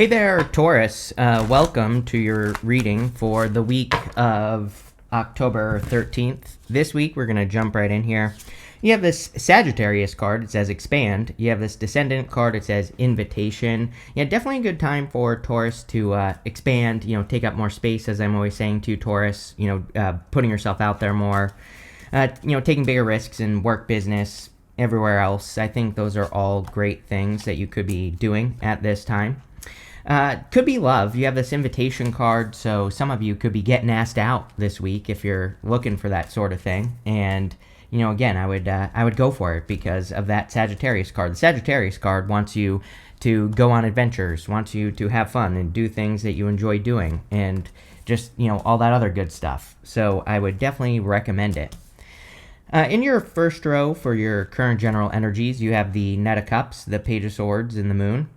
Hey there, Taurus. Welcome to your reading for the week of October 13th. This week, we're going to jump right in here. You have this Sagittarius card. It says expand. You have this Descendant card. It says invitation. Yeah, definitely a good time for Taurus to expand, take up more space, as I'm always saying to Taurus, putting yourself out there more, taking bigger risks in work, business, everywhere else. I think those are all great things that you could be doing at this time. Could be love. You have this invitation card, so some of you could be getting asked out this week if you're looking for that sort of thing. And again, I would go for it because of that Sagittarius card. The Sagittarius card wants you to go on adventures, wants you to have fun and do things that you enjoy doing, and just all that other good stuff. So I would definitely recommend it. In your first row for your current general energies, you have the Knight of Cups, the Page of Swords, and the Moon.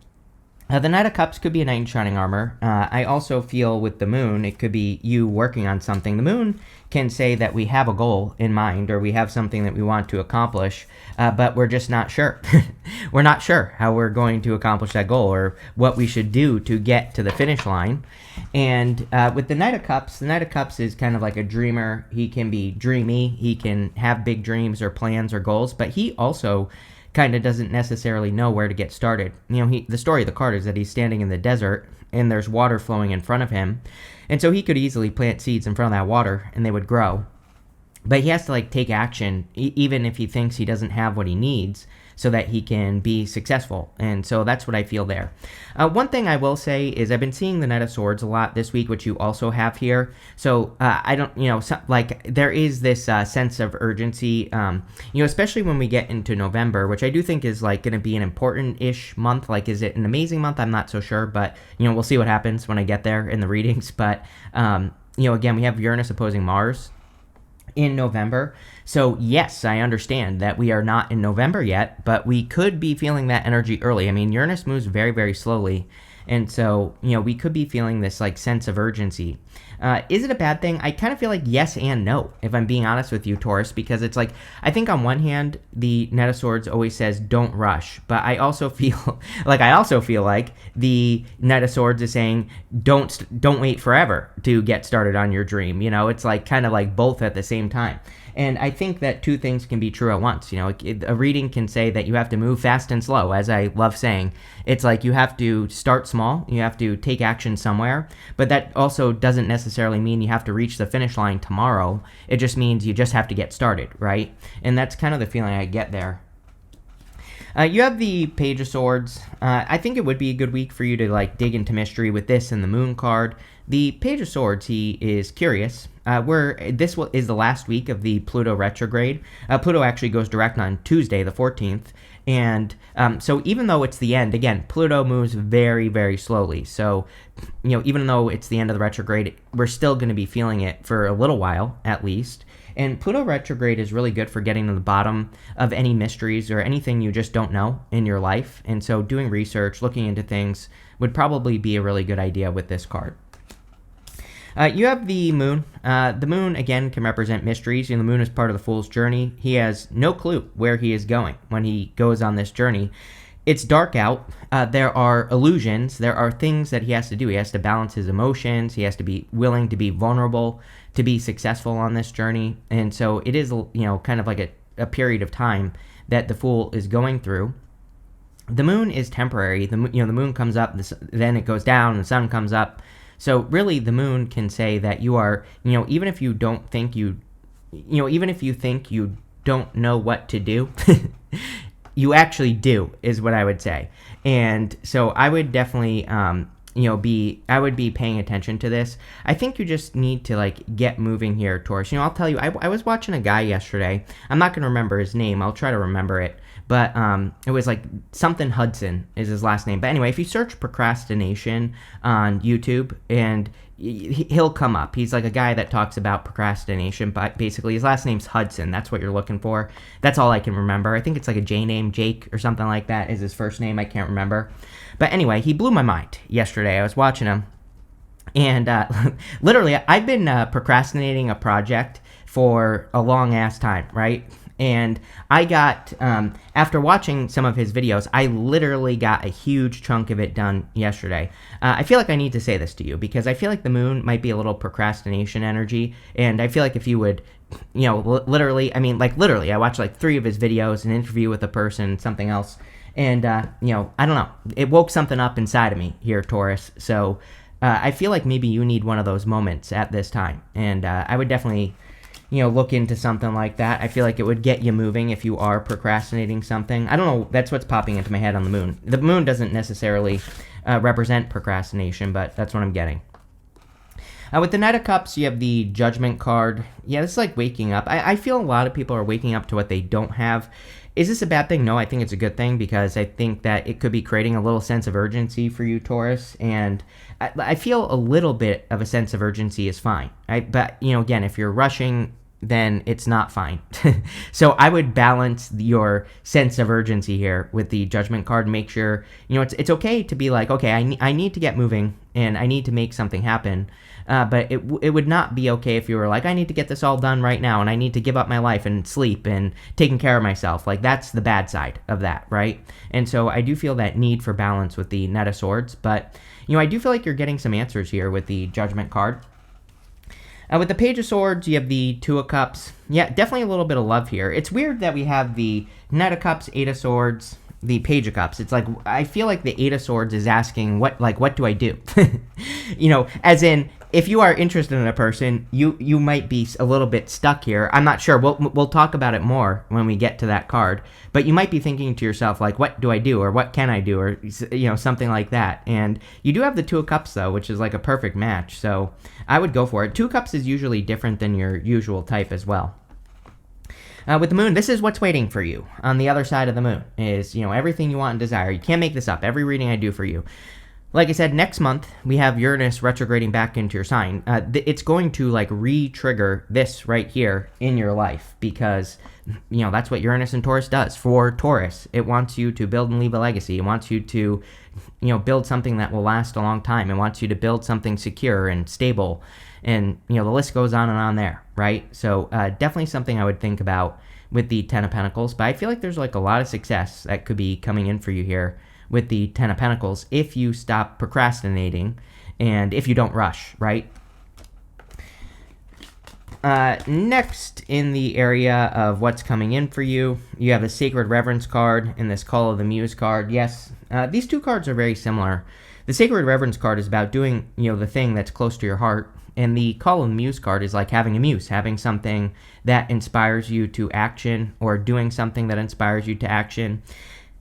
The Knight of Cups could be a knight in shining armor. I also feel with the Moon, it could be you working on something. The Moon can say that we have a goal in mind or we have something that we want to accomplish, but we're just not sure. We're not sure how we're going to accomplish that goal or what we should do to get to the finish line. And with the Knight of Cups is kind of like a dreamer. He can be dreamy. He can have big dreams or plans or goals, but he also kind of doesn't necessarily know where to get started. The story of the card is that he's standing in the desert and there's water flowing in front of him. And so he could easily plant seeds in front of that water and they would grow. But he has to take action even if he thinks he doesn't have what he needs so that he can be successful. And so that's what I feel there. One thing I will say is I've been seeing the Knight of Swords a lot this week, which you also have here. So I don't, there is this sense of urgency, especially when we get into November, which I do think is going to be an important-ish month. Is it an amazing month? I'm not so sure, but, we'll see what happens when I get there in the readings. But, again, we have Uranus opposing Mars in November. So yes, I understand that we are not in November yet, but we could be feeling that energy early. I mean, Uranus moves very, very slowly. And so, we could be feeling this sense of urgency. Is it a bad thing? I kind of feel like yes and no, if I'm being honest with you, Taurus, because it's I think on one hand, the Knight of Swords always says don't rush, but I also feel like the Knight of Swords is saying don't wait forever to get started on your dream. It's kind of both at the same time. And I think that two things can be true at once. A reading can say that you have to move fast and slow, as I love saying. It's you have to start small, you have to take action somewhere, but that also doesn't necessarily mean you have to reach the finish line tomorrow. It just means you just have to get started, right? And that's kind of the feeling I get there. You have the Page of Swords. I think it would be a good week for you to dig into mystery with this and the Moon card. The Page of Swords, he is curious. This is the last week of the Pluto retrograde. Pluto actually goes direct on Tuesday, the 14th. And so even though it's the end, again, Pluto moves very, very slowly. So, even though it's the end of the retrograde, we're still going to be feeling it for a little while, at least. And Pluto retrograde is really good for getting to the bottom of any mysteries or anything you just don't know in your life. And so doing research, looking into things would probably be a really good idea with this card. You have the Moon. The Moon, again, can represent mysteries. The Moon is part of the Fool's journey. He has no clue where he is going when he goes on this journey. It's dark out. There are illusions. There are things that he has to do. He has to balance his emotions. He has to be willing to be vulnerable to be successful on this journey. And so it is, kind of a period of time that the Fool is going through. The Moon is temporary. The Moon comes up, then it goes down, the Sun comes up. So really, the Moon can say that you are, even if you don't think even if you think you don't know what to do, you actually do, is what I would say. And so I would definitely, I would be paying attention to this. I think you just need to get moving here, Taurus. I'll tell you, I was watching a guy yesterday. I'm not going to remember his name. I'll try to remember it. But it was something Hudson is his last name. But anyway, if you search procrastination on YouTube, and he'll come up. He's a guy that talks about procrastination, but basically his last name's Hudson. That's what you're looking for. That's all I can remember. I think it's a J name, Jake or something like that is his first name. I can't remember. But anyway, he blew my mind yesterday. I was watching him. And literally, I've been procrastinating a project for a long ass time, right? And I got, after watching some of his videos, I literally got a huge chunk of it done yesterday. I feel like I need to say this to you because I feel like the moon might be a little procrastination energy. And I feel like if you would, literally, I watched like 3 of his videos, an interview with a person, something else. And, I don't know. It woke something up inside of me here, Taurus. So I feel like maybe you need one of those moments at this time. And I would definitely, look into something like that. I feel like it would get you moving if you are procrastinating something. I don't know. That's what's popping into my head on the moon. The moon doesn't necessarily represent procrastination, but that's what I'm getting. With the Knight of Cups, you have the Judgment card. Yeah, this is like waking up. I feel a lot of people are waking up to what they don't have. Is this a bad thing? No, I think it's a good thing because I think that it could be creating a little sense of urgency for you, Taurus. And I feel a little bit of a sense of urgency is fine. But, again, if you're rushing, then it's not fine. So I would balance your sense of urgency here with the Judgment card. Make sure, it's okay to be like, okay, I need to get moving and I need to make something happen. But it would not be okay if you were like, I need to get this all done right now and I need to give up my life and sleep and taking care of myself. Like, that's the bad side of that, right? And so I do feel that need for balance with the Knight of Swords. But, I do feel like you're getting some answers here with the Judgment card. With the Page of Swords, you have the Two of Cups. Yeah, definitely a little bit of love here. It's weird that we have the Knight of Cups, Eight of Swords, the Page of Cups. It's like, I feel like the Eight of Swords is asking, what do I do? As in, if you are interested in a person, you might be a little bit stuck here. I'm not sure. We'll talk about it more when we get to that card. But you might be thinking to yourself, like, what do I do? Or what can I do? Or, something like that. And you do have the Two of Cups, though, which is like a perfect match. So I would go for it. Two of Cups is usually different than your usual type as well. With the moon, this is what's waiting for you on the other side of the moon is, everything you want and desire. You can't make this up. Every reading I do for you. Like I said, next month, we have Uranus retrograding back into your sign. It's going to, re-trigger this right here in your life because, that's what Uranus and Taurus does. For Taurus, it wants you to build and leave a legacy. It wants you to, build something that will last a long time. It wants you to build something secure and stable. And, the list goes on and on there, right? So definitely something I would think about with the Ten of Pentacles. But I feel like there's, a lot of success that could be coming in for you here with the Ten of Pentacles if you stop procrastinating and if you don't rush, right? Next, in the area of what's coming in for you, you have the Sacred Reverence card and this Call of the Muse card. Yes, these two cards are very similar. The Sacred Reverence card is about doing, the thing that's close to your heart. And the Call of the Muse card is like having a muse, having something that inspires you to action or doing something that inspires you to action.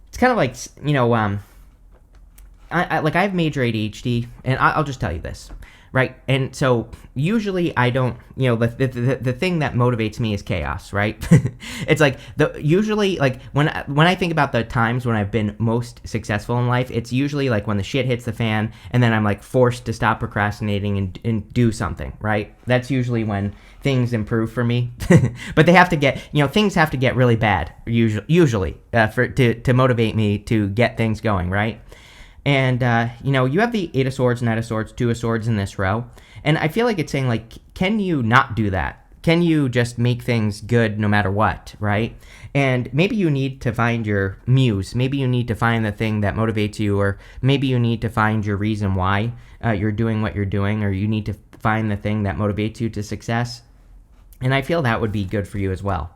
It's kind of like, I have major ADHD, and I'll just tell you this, right? And so usually I don't, the thing that motivates me is chaos, right? It's like usually when I think about the times when I've been most successful in life, it's usually like when the shit hits the fan, and then I'm like forced to stop procrastinating and do something, right? That's usually when things improve for me. But they have to get, things have to get really bad usually to motivate me to get things going, right? And, you have the Eight of Swords, Knight of Swords, Two of Swords in this row. And I feel like it's saying, can you not do that? Can you just make things good no matter what, right? And maybe you need to find your muse. Maybe you need to find the thing that motivates you, or maybe you need to find your reason why you're doing what you're doing, or you need to find the thing that motivates you to success. And I feel that would be good for you as well.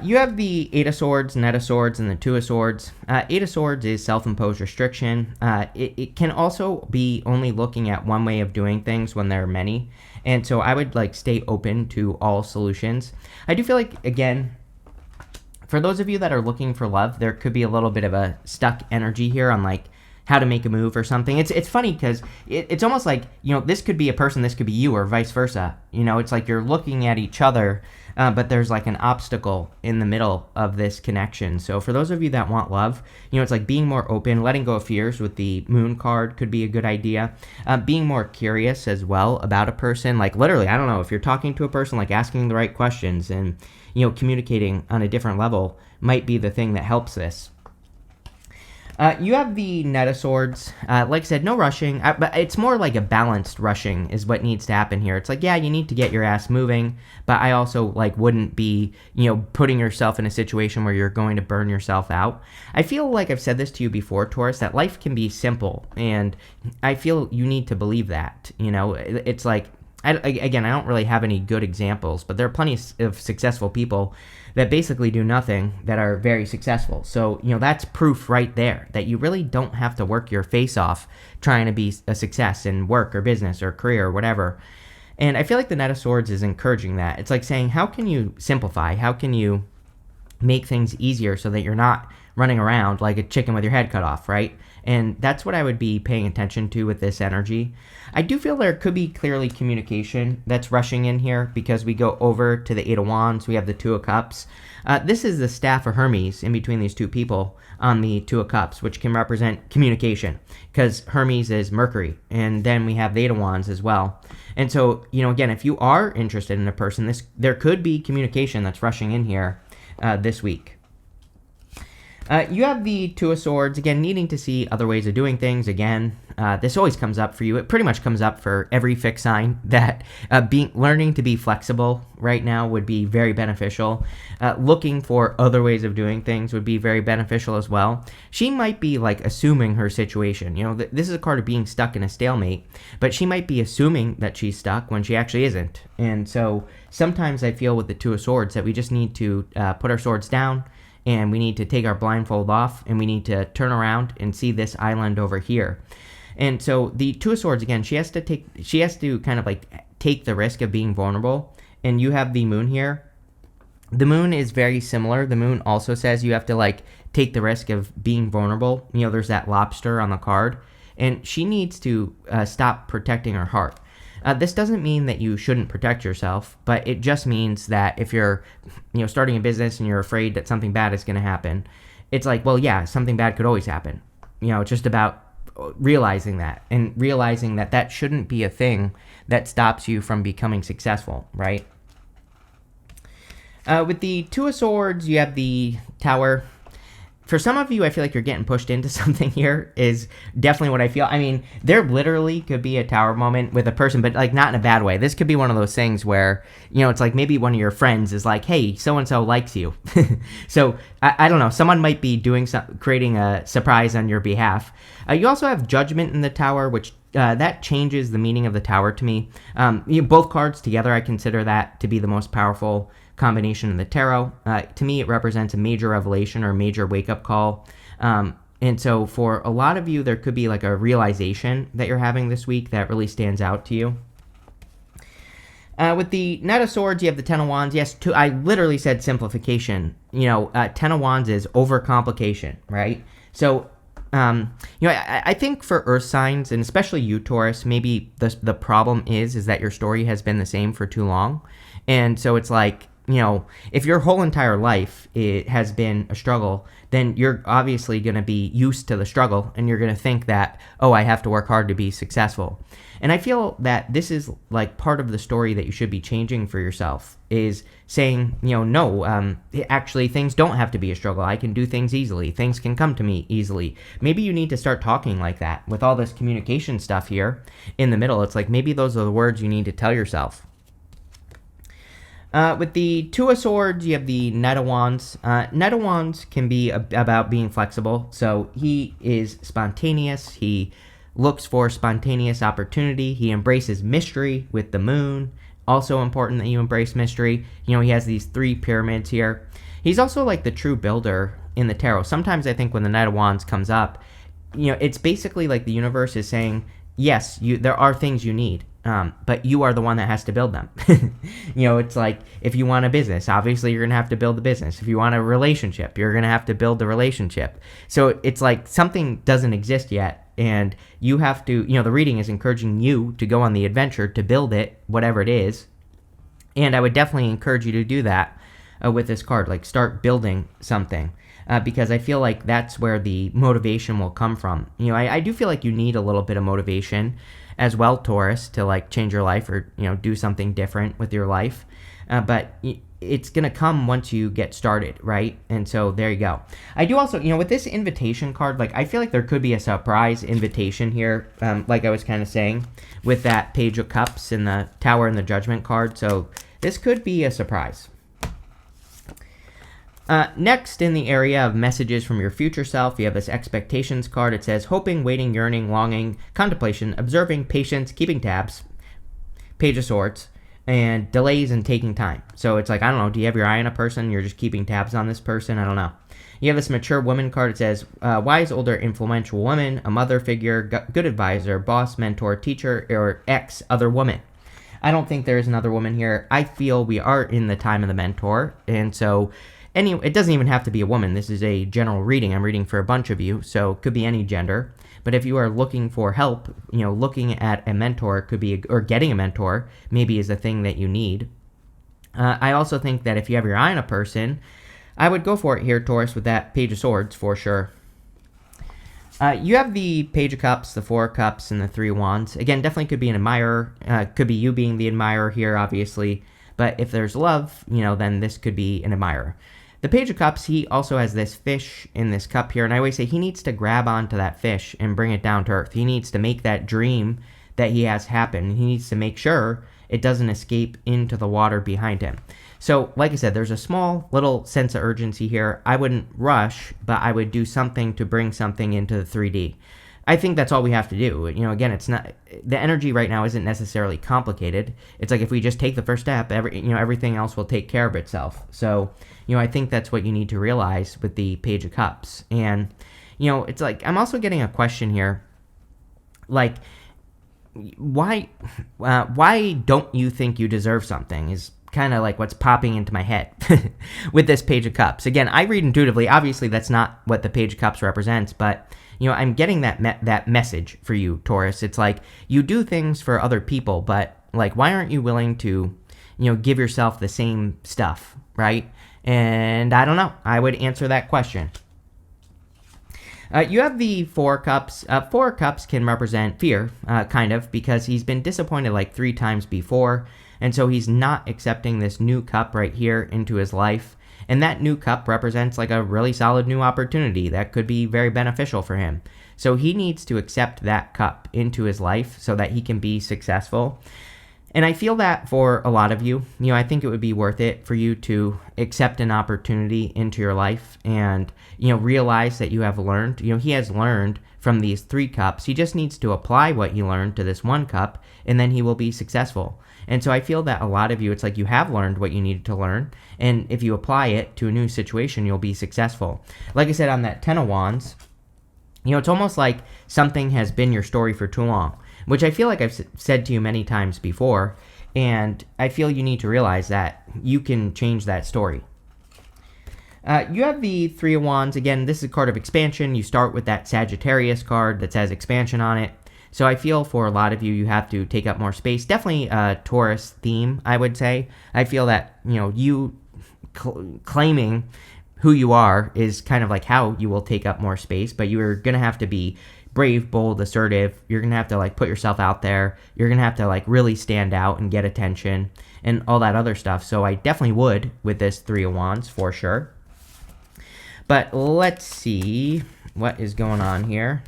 You have the Eight of Swords, Knight of Swords, and the Two of Swords. Eight of Swords is self-imposed restriction. It can also be only looking at one way of doing things when there are many. And so I would stay open to all solutions. I do feel like, again, for those of you that are looking for love, there could be a little bit of a stuck energy here on how to make a move or something. It's funny because it's almost like, this could be a person, this could be you, or vice versa. It's like you're looking at each other, but there's an obstacle in the middle of this connection. So for those of you that want love, it's like being more open, letting go of fears with the Moon card could be a good idea. Being more curious as well about a person, literally, I don't know, if you're talking to a person, asking the right questions and, communicating on a different level might be the thing that helps this. You have the Knight of Swords. Like I said, no rushing, but it's more like a balanced rushing is what needs to happen here. It's like, yeah, you need to get your ass moving, but I also like wouldn't be, putting yourself in a situation where you're going to burn yourself out. I feel like I've said this to you before, Taurus, that life can be simple, and I feel you need to believe that. It's like, again, I don't really have any good examples, but there are plenty of successful people that basically do nothing that are very successful. So, that's proof right there that you really don't have to work your face off trying to be a success in work or business or career or whatever. And I feel like the Knight of Swords is encouraging that. It's like saying, how can you simplify? How can you make things easier so that you're not running around like a chicken with your head cut off, right? And that's what I would be paying attention to with this energy. I do feel there could be clearly communication that's rushing in here because we go over to the Eight of Wands. We have the Two of Cups. This is the staff of Hermes in between these two people on the Two of Cups, which can represent communication because Hermes is Mercury. And then we have the Eight of Wands as well. And so, again, if you are interested in a person, there could be communication that's rushing in here this week. You have the Two of Swords, again, needing to see other ways of doing things. Again, this always comes up for you. It pretty much comes up for every fixed sign that learning to be flexible right now would be very beneficial. Looking for other ways of doing things would be very beneficial as well. She might be like assuming her situation. This is a card of being stuck in a stalemate, but she might be assuming that she's stuck when she actually isn't. And so sometimes I feel with the Two of Swords that we just need to put our swords down, and we need to take our blindfold off, and we need to turn around and see this island over here. And so the Two of Swords, again, she has to kind of like take the risk of being vulnerable. And you have the Moon here. The Moon is very similar. The Moon also says you have to like take the risk of being vulnerable. There's that lobster on the card, and she needs to stop protecting her heart. This doesn't mean that you shouldn't protect yourself, but it just means that if you're, starting a business and you're afraid that something bad is going to happen, it's like, well, yeah, something bad could always happen. It's just about realizing that and realizing that that shouldn't be a thing that stops you from becoming successful, right? With the Two of Swords, you have the Tower. For some of you, I feel like you're getting pushed into something here is definitely what I feel. I mean, there literally could be a tower moment with a person, but like not in a bad way. This could be one of those things where, it's like maybe one of your friends is like, hey, so-and-so likes you. So I don't know. Someone might be creating a surprise on your behalf. You also have Judgment in the Tower, which that changes the meaning of the Tower to me. Both cards together, I consider that to be the most powerful combination in the tarot. To me, it represents a major revelation or a major wake-up call. And so for a lot of you, there could be like a realization that you're having this week that really stands out to you. With the Knight of Swords, you have the Ten of Wands. Yes, I literally said simplification. Ten of Wands is overcomplication, right? So, I think for Earth signs, and especially you, Taurus, maybe the problem is that your story has been the same for too long. And so it's like, if your whole entire life it has been a struggle, then you're obviously going to be used to the struggle, and you're going to think that, oh, I have to work hard to be successful. And I feel that this is like part of the story that you should be changing for yourself, is saying, no, actually things don't have to be a struggle. I can do things easily. Things can come to me easily. Maybe you need to start talking like that with all this communication stuff here in the middle. It's like maybe those are the words you need to tell yourself. With the Two of Swords, you have the Knight of Wands. Knight of Wands can be about being flexible. So he is spontaneous. He looks for spontaneous opportunity. He embraces mystery with the Moon. Also important that you embrace mystery. He has these 3 pyramids here. He's also like the true builder in the tarot. Sometimes I think when the Knight of Wands comes up, it's basically like the universe is saying, yes, there are things you need. But you are the one that has to build them. It's like if you want a business, obviously you're going to have to build the business. If you want a relationship, you're going to have to build the relationship. So it's like something doesn't exist yet, and you have to, the reading is encouraging you to go on the adventure to build it, whatever it is. And I would definitely encourage you to do that with this card, like start building something. Because I feel like that's where the motivation will come from. I do feel like you need a little bit of motivation as well, Taurus, to like change your life or, do something different with your life. But it's going to come once you get started, right? And so there you go. I do also, with this invitation card, like I feel like there could be a surprise invitation here, like I was kind of saying, with that Page of Cups and the Tower and the Judgment card. So this could be a surprise. Next, in the area of messages from your future self, you have this expectations card. It says hoping, waiting, yearning, longing, contemplation, observing, patience, keeping tabs, Page of Swords, and delays and taking time. So it's like, I don't know, do you have your eye on a person? You're just keeping tabs on this person? I don't know. You have this mature woman card. It says wise, older, influential woman, a mother figure, good advisor, boss, mentor, teacher, or ex other woman. I don't think there's another woman here. I feel we are in the time of the mentor, and so it doesn't even have to be a woman. This is a general reading. I'm reading for a bunch of you, so it could be any gender. But if you are looking for help, looking at a mentor could be, or getting a mentor maybe is a thing that you need. I also think that if you have your eye on a person, I would go for it here, Taurus, with that Page of Swords for sure. You have the Page of Cups, the Four of Cups, and the Three of Wands. Again, definitely could be an admirer. Could be you being the admirer here, obviously. But if there's love, then this could be an admirer. The Page of Cups, he also has this fish in this cup here, and I always say he needs to grab onto that fish and bring it down to earth. He needs to make that dream that he has happen. He needs to make sure it doesn't escape into the water behind him. So, like I said, there's a small little sense of urgency here. I wouldn't rush, but I would do something to bring something into the 3D. I think that's all we have to do. Again, it's not, the energy right now isn't necessarily complicated. It's like if we just take the first step, everything else will take care of itself. So, I think that's what you need to realize with the Page of Cups. And, it's like, I'm also getting a question here, like, why don't you think you deserve something is kind of like what's popping into my head with this Page of Cups. Again, I read intuitively. Obviously, that's not what the Page of Cups represents, but I'm getting that message for you, Taurus. It's like you do things for other people, but like, why aren't you willing to, give yourself the same stuff, right? And I don't know. I would answer that question. You have the Four Cups. Four Cups can represent fear, kind of, because he's been disappointed like 3 times before, and so he's not accepting this new cup right here into his life. And that new cup represents like a really solid new opportunity that could be very beneficial for him. So he needs to accept that cup into his life so that he can be successful. And I feel that for a lot of you, I think it would be worth it for you to accept an opportunity into your life and, realize that you have learned. He has learned from these 3 cups. He just needs to apply what he learned to this 1 cup, and then he will be successful. And so I feel that a lot of you, it's like you have learned what you needed to learn, and if you apply it to a new situation, you'll be successful. Like I said, on that 10 of Wands, it's almost like something has been your story for too long, which I feel like I've said to you many times before, and I feel you need to realize that you can change that story. You have the Three of Wands. Again, this is a card of expansion. You start with that Sagittarius card that says expansion on it. So I feel for a lot of you, you have to take up more space. Definitely a Taurus theme, I would say. I feel that, you claiming who you are is kind of like how you will take up more space, but you're going to have to be brave, bold, assertive. You're going to have to like put yourself out there. You're going to have to like really stand out and get attention and all that other stuff. So I definitely would with this Three of Wands for sure. But let's see what is going on here.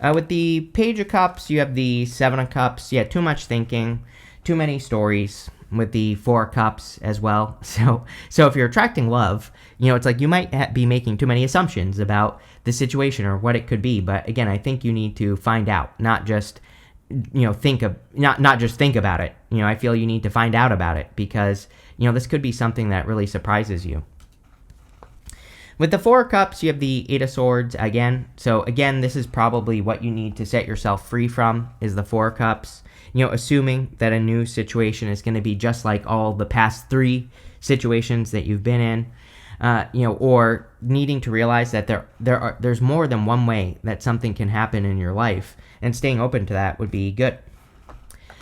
With the Page of Cups, you have the Seven of Cups. Yeah, too much thinking, too many stories with the Four of Cups as well. So if you're attracting love, it's like you might be making too many assumptions about the situation or what it could be. But again, I think you need to find out, not just not just think about it. I feel you need to find out about it because this could be something that really surprises you. With the Four of Cups, you have the Eight of Swords again. So again, this is probably what you need to set yourself free from is the Four of Cups. Assuming that a new situation is going to be just like all the past 3 situations that you've been in, or needing to realize that there's more than one way that something can happen in your life, and staying open to that would be good.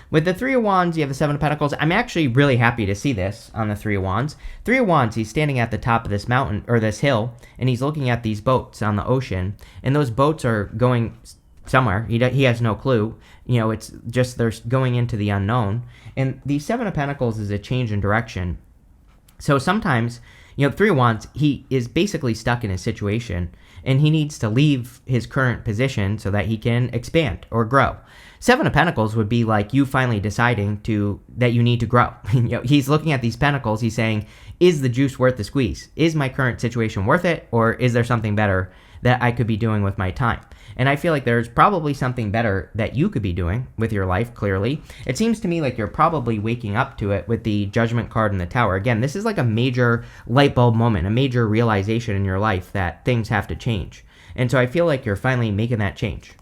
With the Three of Wands, you have the Seven of Pentacles. I'm actually really happy to see this on the Three of Wands. Three of Wands, he's standing at the top of this mountain, or this hill, and he's looking at these boats on the ocean, and those boats are going somewhere. He has no clue. It's just they're going into the unknown. And the Seven of Pentacles is a change in direction. So sometimes, Three of Wands, he is basically stuck in a situation and he needs to leave his current position so that he can expand or grow. Seven of Pentacles would be like you finally deciding that you need to grow. He's looking at these pentacles. He's saying, is the juice worth the squeeze? Is my current situation worth it? Or is there something better that I could be doing with my time? And I feel like there's probably something better that you could be doing with your life, clearly. It seems to me like you're probably waking up to it with the Judgment card in the Tower. Again, this is like a major light bulb moment, a major realization in your life that things have to change. And so I feel like you're finally making that change.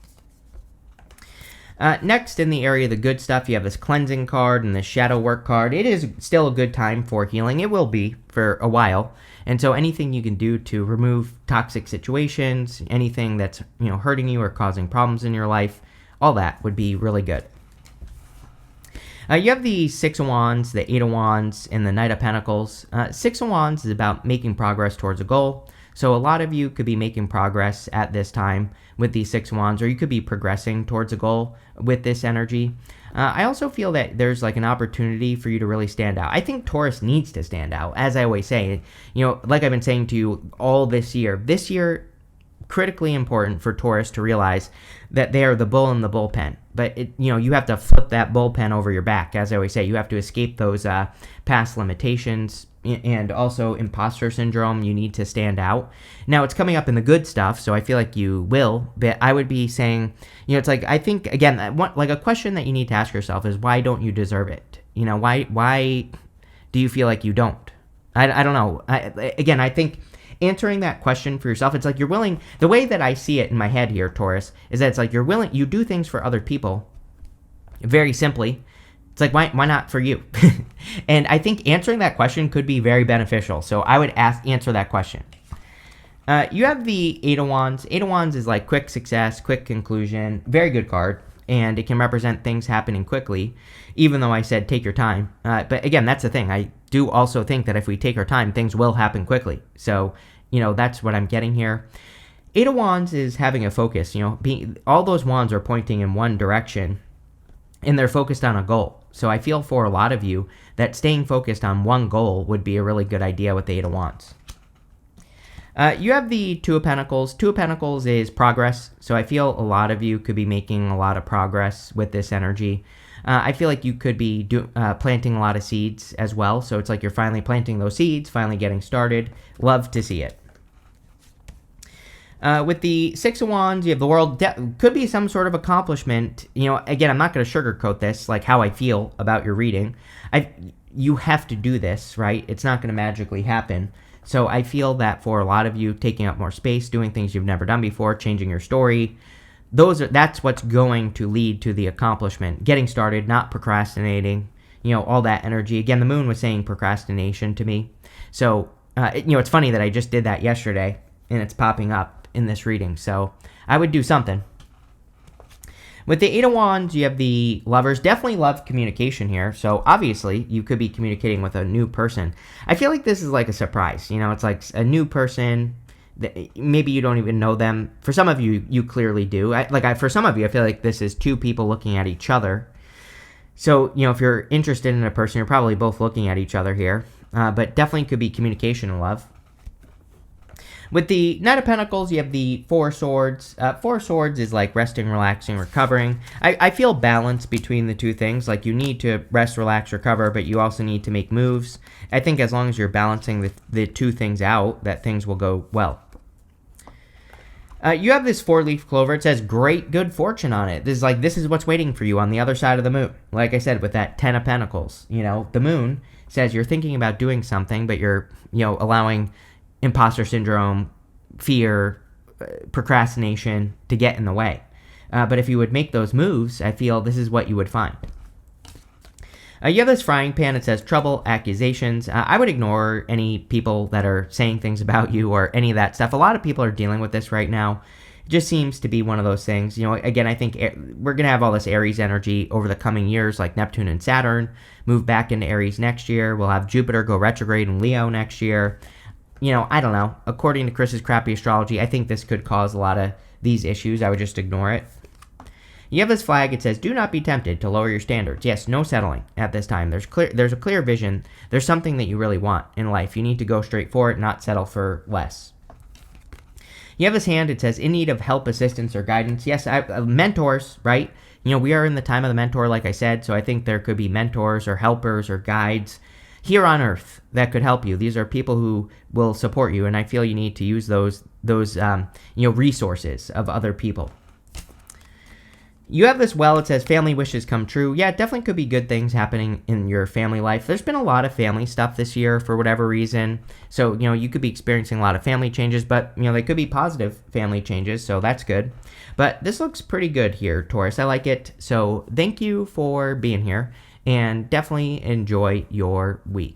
Next, in the area of the good stuff, you have this cleansing card and the shadow work card. It is still a good time for healing. It will be for a while. And so anything you can do to remove toxic situations, anything that's hurting you or causing problems in your life, all that would be really good. You have the Six of Wands, the Eight of Wands, and the Knight of Pentacles. Six of Wands is about making progress towards a goal. So a lot of you could be making progress at this time with these Six of Wands, or you could be progressing towards a goal with this energy. I also feel that there's like an opportunity for you to really stand out. I think Taurus needs to stand out, as I always say. Like I've been saying to you all this year, critically important for Taurus to realize that they are the bull in the bullpen. But you have to flip that bullpen over your back. As I always say, you have to escape those past limitations and also imposter syndrome. You need to stand out. Now, it's coming up in the good stuff, so I feel like you will. But I would be saying, it's like, I think, again, like a question that you need to ask yourself is, why don't you deserve it? Why do you feel like you don't? I don't know. I think answering that question for yourself, it's like you're willing. The way that I see it in my head here, Taurus, is that it's like you're willing. You do things for other people. Very simply, it's like why not for you? And I think answering that question could be very beneficial. So I would answer that question. You have the Eight of Wands. Eight of Wands is like quick success, quick conclusion. Very good card, and it can represent things happening quickly. Even though I said take your time, but again, that's the thing. I do also think that if we take our time, things will happen quickly. So that's what I'm getting here. Eight of Wands is having a focus. All those wands are pointing in one direction, and they're focused on a goal. So I feel for a lot of you that staying focused on one goal would be a really good idea with the Eight of Wands. You have the Two of Pentacles. Two of Pentacles is progress. So I feel a lot of you could be making a lot of progress with this energy. I feel like you could be planting a lot of seeds as well. So it's like you're finally planting those seeds, finally getting started. Love to see it. With the Six of Wands, you have the World. Could be some sort of accomplishment. Again, I'm not going to sugarcoat this, like how I feel about your reading. You have to do this, right? It's not going to magically happen. So I feel that for a lot of you, taking up more space, doing things you've never done before, changing your story, that's what's going to lead to the accomplishment. Getting started, not procrastinating, all that energy. Again, the moon was saying procrastination to me. So, it's funny that I just did that yesterday, and it's popping up in this reading. So I would do something. With the Eight of Wands, you have the Lovers. Definitely love communication here. So obviously, you could be communicating with a new person. I feel like this is like a surprise. It's like a new person. Maybe you don't even know them. For some of you, you clearly do. For some of you, I feel like this is two people looking at each other. So, if you're interested in a person, you're probably both looking at each other here. But definitely could be communication and love. With the Knight of Pentacles, you have the Four Swords. Four Swords is like resting, relaxing, recovering. I feel balance between the two things. Like you need to rest, relax, recover, but you also need to make moves. I think as long as you're balancing the two things out, that things will go well. You have this four-leaf clover. It says great good fortune on it. This is what's waiting for you on the other side of the moon. Like I said, with that Ten of Pentacles, the moon says you're thinking about doing something, but you're, allowing imposter syndrome, fear, procrastination to get in the way. But if you would make those moves, I feel this is what you would find. You have this frying pan. It says trouble, accusations. I would ignore any people that are saying things about you or any of that stuff. A lot of people are dealing with this right now. It just seems to be one of those things. Again, I think we're going to have all this Aries energy over the coming years, like Neptune and Saturn move back into Aries next year. We'll have Jupiter go retrograde in Leo next year. I don't know. According to Chris's crappy astrology, I think this could cause a lot of these issues. I would just ignore it. You have this flag. It says, "Do not be tempted to lower your standards." Yes, no settling at this time. There's a clear vision. There's something that you really want in life. You need to go straight for it, not settle for less. You have this hand. It says, "In need of help, assistance, or guidance." Yes, mentors, right? We are in the time of the mentor, like I said, so I think there could be mentors or helpers or guides here on Earth that could help you. These are people who will support you, and I feel you need to use those resources of other people. You have this well. It says family wishes come true. Yeah, it definitely could be good things happening in your family life. There's been a lot of family stuff this year for whatever reason. So, you could be experiencing a lot of family changes, but, they could be positive family changes. So that's good. But this looks pretty good here, Taurus. I like it. So thank you for being here and definitely enjoy your week.